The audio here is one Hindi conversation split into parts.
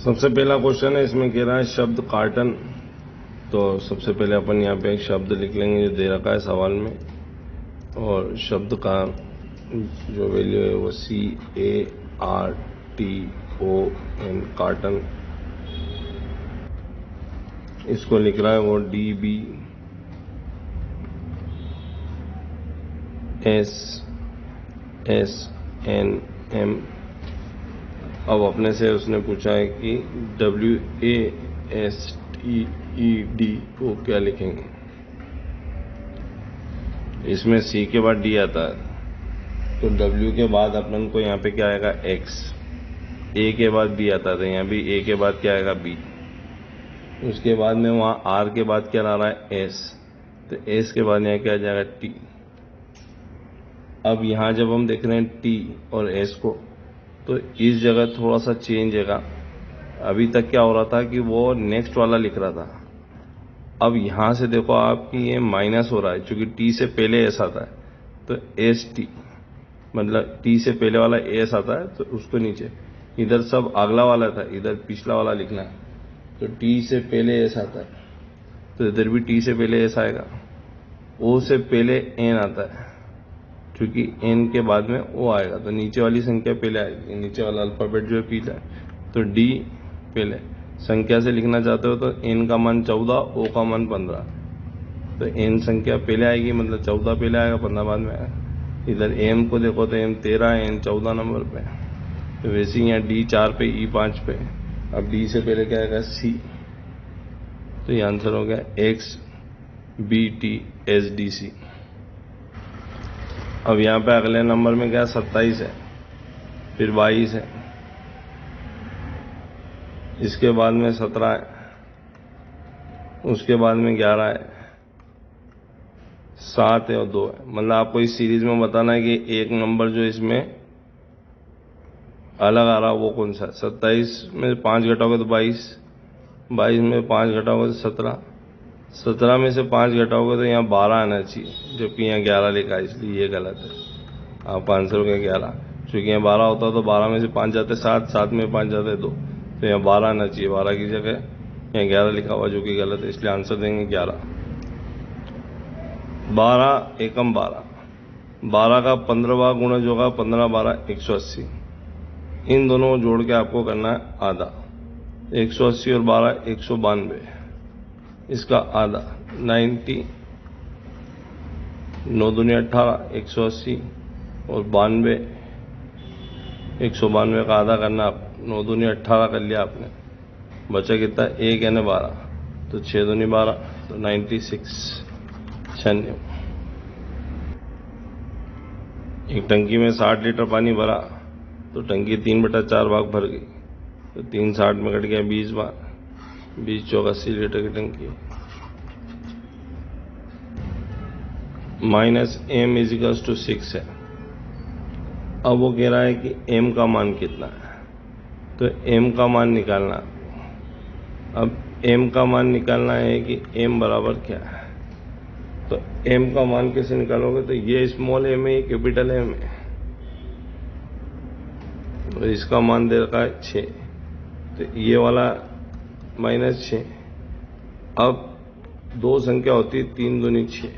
सबसे पहला क्वेश्चन है, इसमें कह रहा है शब्द कार्टन। तो सबसे पहले अपन यहाँ पे एक शब्द लिख लेंगे जो दे रखा है सवाल में, और शब्द का जो वैल्यू है वो CARTON, कार्टन। इसको लिख रहा है वो DBSSNM। अब अपने से उसने पूछा है कि WASTED को क्या लिखेंगे। इसमें C के बाद D आता है, तो W के बाद अपन को यहाँ पे क्या आएगा X, A के बाद B आता है, तो यहाँ भी A के बाद क्या आएगा B। उसके बाद में वहाँ R के बाद क्या आ रहा है S, तो S के बाद यहाँ क्या आ जाएगा T। अब यहाँ जब हम देख रहे हैं T और S को, तो इस जगह थोड़ा सा चेंज है। अभी तक क्या हो रहा था कि वो नेक्स्ट वाला लिख रहा था, अब यहाँ से देखो आपकी ये माइनस हो रहा है, क्योंकि T से पहले S आता है, तो ST मतलब T से पहले वाला S आता है तो उसको नीचे, इधर सब अगला वाला था, इधर पिछला वाला लिखना है, तो T से पहले S आता है, तो इधर भी T से पहले S आएगा। O से पहले N आता है, क्योंकि N के बाद में O आएगा, तो नीचे वाली संख्या पहले आएगी, नीचे वाला अल्फाबेट जो है पीला है, तो D पहले। संख्या से लिखना चाहते हो तो N का मान 14, O का मान 15, तो N संख्या पहले आएगी, मतलब 14 पहले आएगा, 15 बाद में आएगा। इधर M को देखो तो M 13 है, N 14 नंबर पे, तो वैसे ही यहाँ D 4 पे, E 5 पे। अब D से पहले क्या आएगा C, तो ये आंसर हो गया XBTSDC। अब यहाँ पे अगले नंबर में क्या 27 है, फिर 22 है, इसके बाद में 17 है, उसके बाद में 11 है, 7 है और 2 है। मतलब आपको इस सीरीज में बताना है कि एक नंबर जो इसमें अलग आ रहा है वो कौन सा है। 27 में 5 घटाओगे तो 22, 22 में 5 घटाओगे तो 17, 17 में से 5 घटाओगे तो यहाँ 12 आना चाहिए, जबकि यहाँ 11 लिखा है, इसलिए ये गलत है। आप आंसर हो गया 11, क्योंकि यहाँ 12 होता तो 12 में से 5 जाते 7, 7 में 5 जाते 2, तो यहाँ 12 आना चाहिए, 12 की जगह यहाँ 11 लिखा हुआ, जो कि गलत है, इसलिए आंसर देंगे 11। 12 एकम 12, 12 का 15वां गुणज होगा 15 12 180। इन दोनों को जोड़ के आपको करना है आधा, 180 और 12 192, इसका आधा 90, 9 दूनी 18, 180 और 92, 192 का आधा करना आप, 9 दूनी 18 कर लिया आपने, बचा कितना 1 यानी 12, तो 6 दूनी 12, तो 96 96। एक टंकी में 60 लीटर पानी भरा, तो टंकी 3/4 भाग भर गई, तो 3 60 में कट गया 20 बार, 20 चौक 80 लीटर की टंकी। -m = 6 है। अब वो कह रहा है कि m का मान कितना है, तो m का मान निकालना। अब m का मान निकालना है कि m बराबर क्या है, तो m का मान कैसे निकालोगे, तो ये स्मॉल m है, ये कैपिटल m है, तो इसका मान दे रखा है 6, तो ये वाला -6। अब दो संख्या होती है 3 दूनी 6,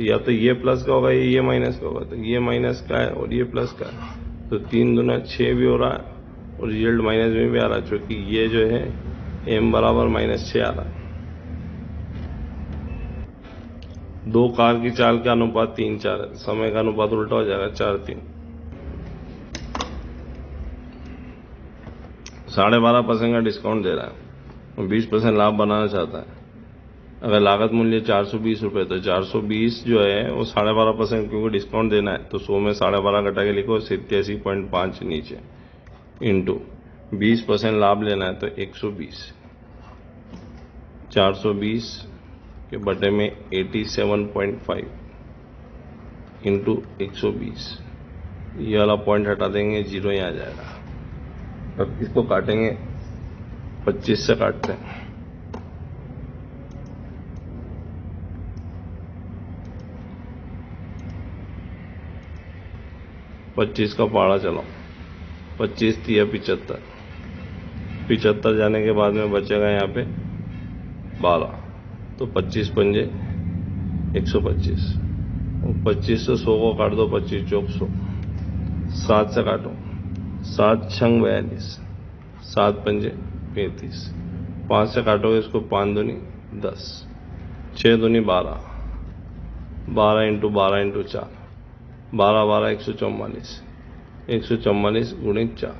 या तो ये प्लस का होगा ये माइनस का होगा, तो ये माइनस का है और ये प्लस का है, तो 3 दूना 6 भी हो रहा है और रिजल्ट माइनस में भी आ रहा है, क्योंकि ये जो है m बराबर -6 आ रहा है। 2 कार की चाल का अनुपात 3:4 है, समय का अनुपात उल्टा हो जाएगा 4:3। 12.5% का डिस्काउंट दे रहा है और 20% लाभ बनाना चाहता है। अगर लागत मूल्य 420 रुपये, तो 420 जो है वो 12.5%, क्योंकि डिस्काउंट देना है, तो 100 में 12.5 घटा के लिखो 87.5 नीचे, इंटू 20% लाभ लेना है तो 120, 420 के बटे में 87.5 इंटू 120, ये वाला पॉइंट हटा देंगे, 0 यहाँ आ जाएगा। अब इसको काटेंगे, 25 से काटते हैं, पच्चीस का पहाड़ा चलो, 25 × 75, 75 जाने के बाद में बचेगा यहाँ पे 12, तो 25 पंजे 125, 25 से 100 को काट दो, 25 चौक 100, 7 से काटो, 7 छंग 42, 7 पंजे 35, 5 से काटोगे इसको, 5 दूनी 10, 6 दूनी 12, 12 इंटू 12 इंटू 4, 12 12 144, 144 गुणित 4।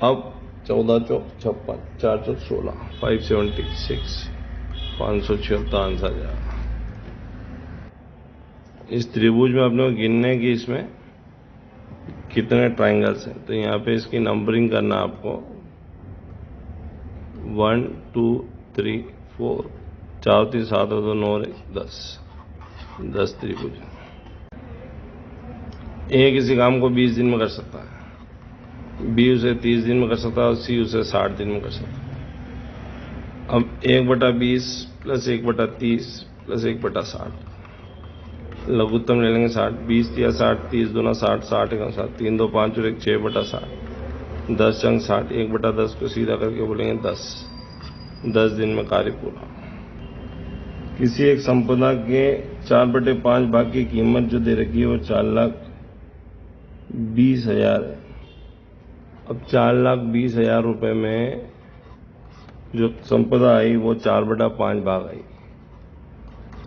अब 14 चौक 56, 4 चौक 16, 576, 576 आंसर जाएगा। इस त्रिभुज में अपने को गिनने की इसमें कितने ट्राइंगल्स हैं, तो यहाँ पे इसकी नंबरिंग करना आपको 1 2 3 4, 4 3 7 2 9 10, 10 त्रिभुज। ए किसी काम को 20 दिन में कर सकता है, बी उसे 30 दिन में कर सकता है और सी उसे 60 दिन में कर सकता है। अब 1/20 प्लस 1/30 प्लस 1/60, लघुत्तम ले लेंगे 60, 20 या 60, 30 दूना 60, 60 एकम 60, 3 2 5 और 1 6/60, 10 चंग 60, 1/10 को सीधा करके बोलेंगे 10, 10 दिन में कार्य पूरा। किसी एक संपदा के 4/5 भाग की कीमत जो दे रखी है वो 4,20,000 है। अब 4,20,000 रुपए में जो संपदा आई वो 4/5 भाग आई।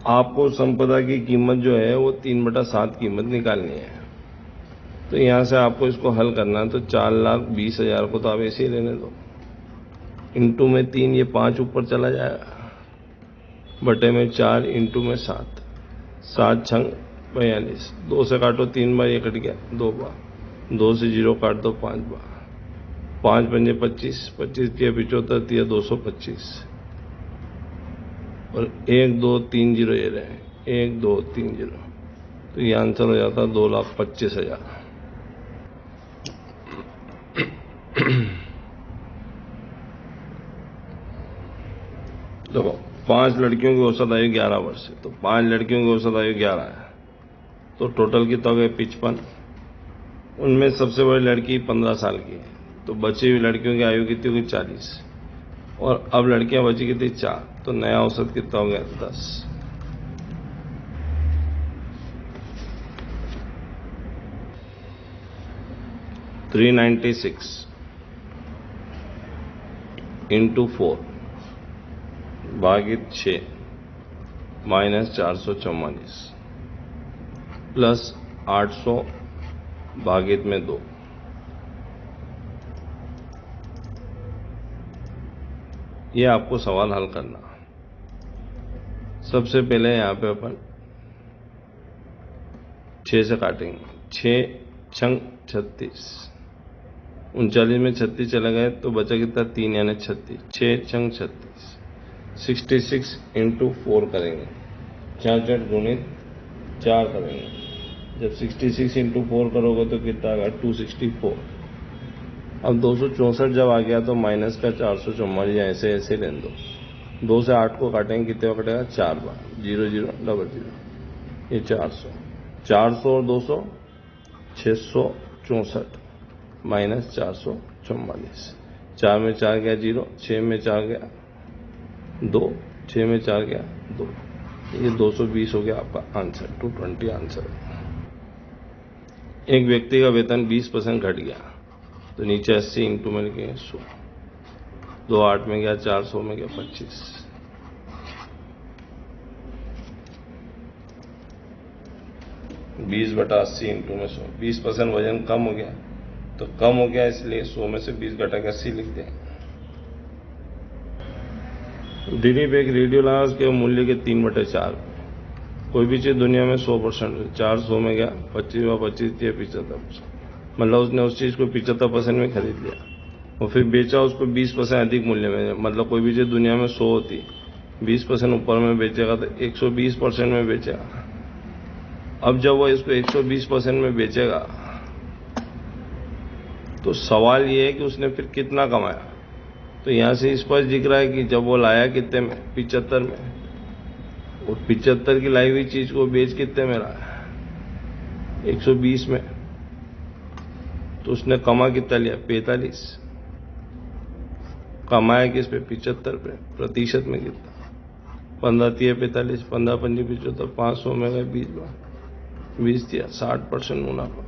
आपको संपदा की कीमत जो है वो 3/7 कीमत निकालनी है। तो यहां से आपको इसको हल करना है, तो 4,20,000 को तो आप ऐसे ही लेने दो, इंटू में 3, ये 5 ऊपर चला जाएगा, बटे में 4 इंटू में 7, 7 छंग 42, 2 से काटो 3 बार, ये कट गया 2 बार, 2 से 0 काट दो 5 बार, 5 पंजे 25, 25 तिया 75, तिया 225, और 1 2 3 0 ये रहे, 1 2 3 0, तो ये आंसर हो जाता 2,25,000। देखो 5 लड़कियों की औसत आयु 11 वर्ष है, तो 5 लड़कियों की औसत आयु 11 है, तो टोटल कितना हो गया 55। उनमें सबसे बड़ी लड़की 15 साल की है, तो बची हुई लड़कियों की आयु कितनी होगी 40, और अब लड़कियां बची कितनी 4, तो नया औसत कितना हो गया 10। $396 इंटू 4 भागित 6 माइनस 444 प्लस 800 भागित में 2। ये आपको सवाल हल करना। सबसे पहले यहां पे अपन 6 से काटेंगे, 6 छंग 36, 39 में 36 चले गए तो बचा कितना 3 यानी 36, 6 छंग 36, 66 इंटू 4 करेंगे, 66 गुणित 4 करेंगे। जब 66 इंटू 4 करोगे तो कितना आएगा 264। अब 264 जब आ गया तो माइनस का 444, ऐसे ऐसे लेने दो। 2 से 8 को काटेंगे, कितने बार कटेगा 4 बार, 0 0 0 0, ये 400, 400 और 200 664 माइनस 444, 4 में 4 गया 0, 6 में 4 गया 2, 6 में 4 गया 2, ये 220 हो गया आपका आंसर, 220 आंसर। एक व्यक्ति का वेतन 20% घट गया, तो नीचे 80 इंटू में लिखेंगे 100, 2 8 में गया 400 में गया 25, 20/80 इंटू में 100, 20% वजन कम हो गया, तो कम हो गया इसलिए 100 में से 20 घटा के 80 लिख दें। दिलीप एक रेडियोलास के मूल्य के 3/4, कोई भी चीज दुनिया में 100%, 400 में गया 25/25 दिया 75%, मतलब उसने उस चीज को 75% में खरीद लिया और फिर बेचा उसको 20% अधिक मूल्य में। मतलब कोई भी चीज दुनिया में 100 होती, 20% ऊपर में बेचेगा तो 120% में बेचेगा। अब जब वो इसको 120% में बेचेगा तो सवाल ये है कि उसने फिर कितना कमाया। तो यहां से स्पष्ट दिख रहा है कि जब वो लाया कितने में 75 में, और 75 की लाई हुई चीज को बेच कितने में रहा है 120 में, तो उसने कमा कितना लिया 45। कमाया किस पे? 75 पे। प्रतिशत में कितना? 15 तिया 45, 15 पंजी 75, 500 में गए 20 बार, 20 दिया 60% मुनाफा।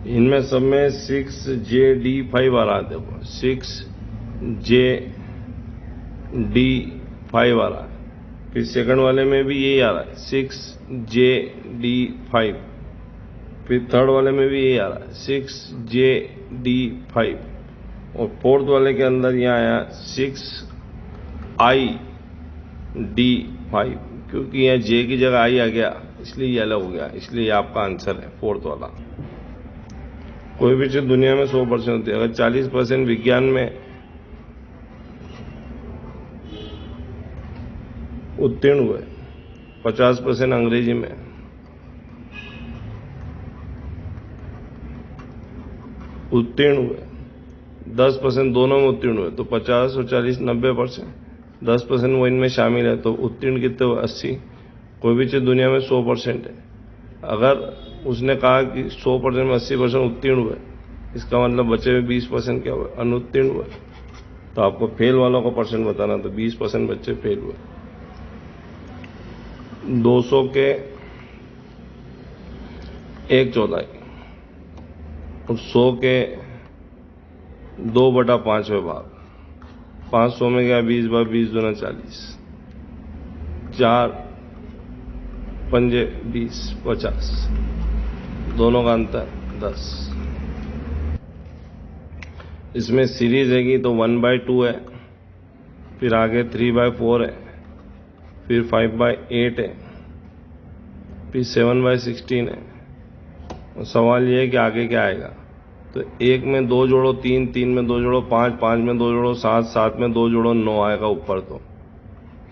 इनमें सब में 6JD5 आ रहा है। देखो 6JD5 आ रहा है। फिर सेकंड वाले में भी यही आ रहा है 6JD5। फिर थर्ड वाले में भी यही आ रहा है 6JD5। और फोर्थ वाले के अंदर यहाँ आया 6ID5, क्योंकि यहाँ जे की जगह आई आ गया इसलिए ये अलग हो गया, इसलिए आपका आंसर है फोर्थ वाला। कोई भी चीज दुनिया में 100% होती है। अगर 40% विज्ञान में उत्तीर्ण हुए, 50% अंग्रेजी में, उत्तीर्ण हुए, 10% दोनों में उत्तीर्ण हुए, तो 50 और 40 90%, 10% वो इनमें शामिल है, तो उत्तीर्ण कितने हुए? 80। कोई भी चीज दुनिया में 100% है। अगर उसने कहा कि 100% में 80% उत्तीर्ण हुए, इसका मतलब बचे हुए 20% क्या हुए? अनुत्तीर्ण हुए। तो आपको फेल वालों का परसेंट बताना, तो 20% बच्चे फेल हुए। 200 के 1/4 और 100 के 2/5 भाग। 500 में गया 20 बार, 20 दूना 40, 4 पंजे 20, 50, दोनों का अंतर 10। इसमें सीरीज हैगी तो 1/2 है, फिर आगे 3/4 है, फिर 5/8 है, फिर 7/16 है। और सवाल ये है कि आगे क्या आएगा। तो 1 में 2 जोड़ो 3, 3 में 2 जोड़ो 5, 5 में 2 जोड़ो 7, 7 में 2 जोड़ो 9 आएगा ऊपर। तो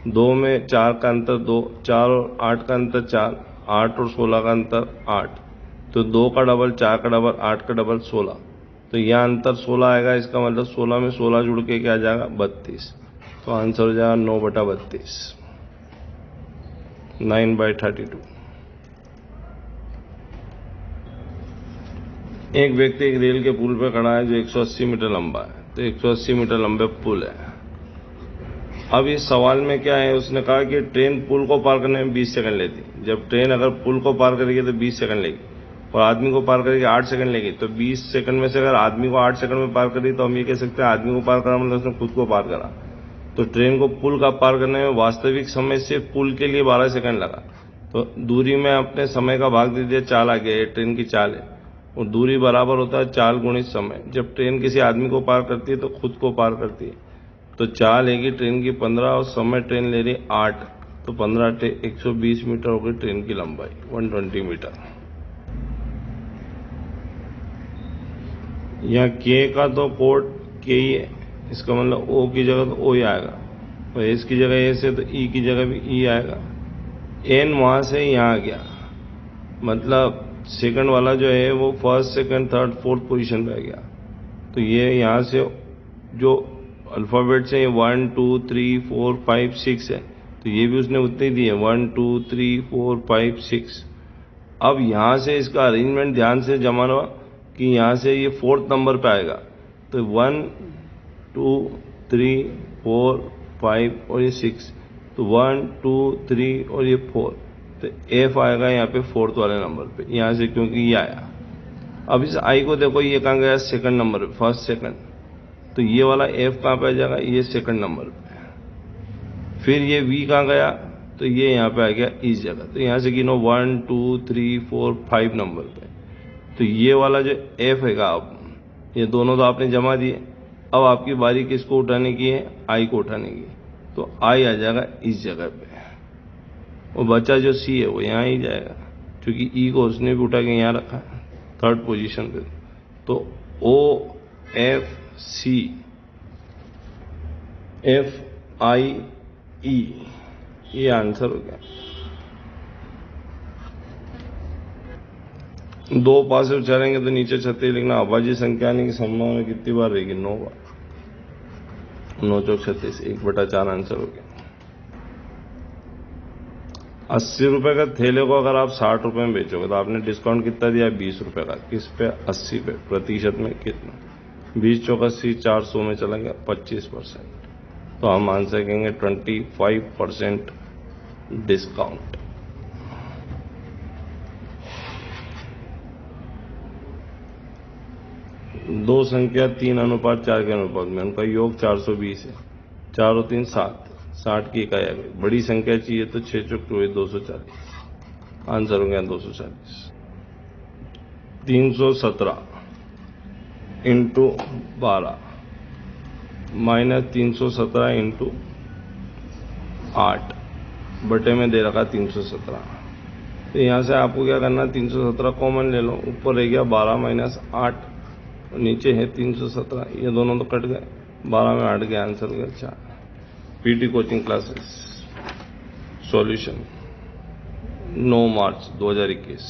2 में 4 का अंतर 2, 4 और 8 का अंतर 4, 8 और 16 का अंतर 8, तो 2 का डबल 4 का डबल 8 का डबल 16, तो यह अंतर 16 आएगा। इसका मतलब 16 में 16 जुड़ के क्या आ जाएगा? 32। तो आंसर हो जाएगा 9/32, 9/32। एक व्यक्ति एक रेल के पुल पर खड़ा है जो 180 मीटर लंबा है। तो 180 मीटर लंबे पुल है। अब इस सवाल में क्या है, उसने कहा कि ट्रेन पुल को पार करने में 20 सेकंड लेती। जब ट्रेन अगर पुल को पार करेगी तो 20 सेकंड लेगी, और आदमी को पार करेगी 8 सेकंड लेगी। तो 20 सेकंड में से अगर आदमी को 8 सेकंड में पार करी, तो हम ये कह सकते हैं आदमी को पार करा मतलब उसने खुद को पार करा। तो ट्रेन को पुल का पार करने में वास्तविक समय से पुल के लिए 12 सेकंड लगा। तो दूरी में अपने समय का भाग दे दिया, चाल आ गया, ये ट्रेन की चाल है। और दूरी बराबर होता है चाल गुणित समय। जब ट्रेन किसी आदमी को पार करती है तो खुद को पार करती है। तो चाल लेगी ट्रेन की 15 और समय ट्रेन ले रही 8, तो 15 120 मीटर होगी ट्रेन की लंबाई, 120 मीटर। यहाँ के का तो कोड के ही है, इसका मतलब ओ की जगह तो ओ ही आएगा, और एस की जगह एस है तो ई की जगह भी ई आएगा। एन वहां से यहाँ आ गया, मतलब सेकंड वाला जो है वो first second third fourth position पे आ गया। तो ये यहाँ से जो अल्फाबेट से 1 2 3 4 5 6 है, तो ये भी उसने उतने ही दिए 1 2 3 4 5 6। अब यहाँ से इसका अरेंजमेंट ध्यान से जमाना कि यहाँ से ये 4th नंबर पे आएगा। तो 1 2 3 4 5 और ये 6, तो 1 2 3 और ये 4, तो एफ आएगा यहाँ पे 4th वाले नंबर पे, यहाँ से क्योंकि ये आया। अब इस आई को देखो, ये कहाँ गया? सेकंड नंबर पे, फर्स्ट सेकंड। तो ये वाला एफ कहाँ पे आ जाएगा? ये सेकंड नंबर पे। फिर ये वी कहाँ गया? तो ये यहाँ पे आ गया इस जगह। तो यहाँ से गिनो 1 2 3 4 5 नंबर पे। तो ये वाला जो एफ हैगा, अब ये दोनों तो आपने जमा दिए। अब आपकी बारी किसको उठाने की है? आई को उठाने की। तो आई आ जाएगा इस जगह पे, और बचा जो सी है वो यहाँ ही जाएगा, क्योंकि ई को उसने भी उठा के यहाँ रखा है थर्ड पोजीशन पे। तो O F C F I ई, ये आंसर हो गया। 2 पास से उच्चारेंगे तो नीचे 36 लिखना। अभाज्य संख्या आने की संभावना कितनी बार रहेगी? 9 बार। 9 चौक 36, 1/4 आंसर हो गया। 80 रुपए का थैले को अगर आप 60 रुपए में बेचोगे तो आपने डिस्काउंट कितना दिया? 20 रुपए का। किस पे? 80 पे। प्रतिशत में कितना? 20 चौक 80, 400 में चला गया 25%। तो हम मान सकेंगे 25% डिस्काउंट। दो संख्या 3:4 के अनुपात में, उनका योग 420 है। 4 और 3 7, 60 की इकाई आ गई। बड़ी संख्या चाहिए तो 6 चौक 240। आंसर हो गया 240। 317 इंटू 12 माइनस 317 इंटू 8 बटे में दे रखा 317। तो यहां से आपको क्या करना है? 317 कॉमन ले लो, ऊपर रह गया 12 माइनस 8, नीचे है 317। ये दोनों तो कट गए, 12 में 8 गया, आंसर हो गया 4। पीटी कोचिंग क्लासेस सॉल्यूशन 9 मार्च 2021।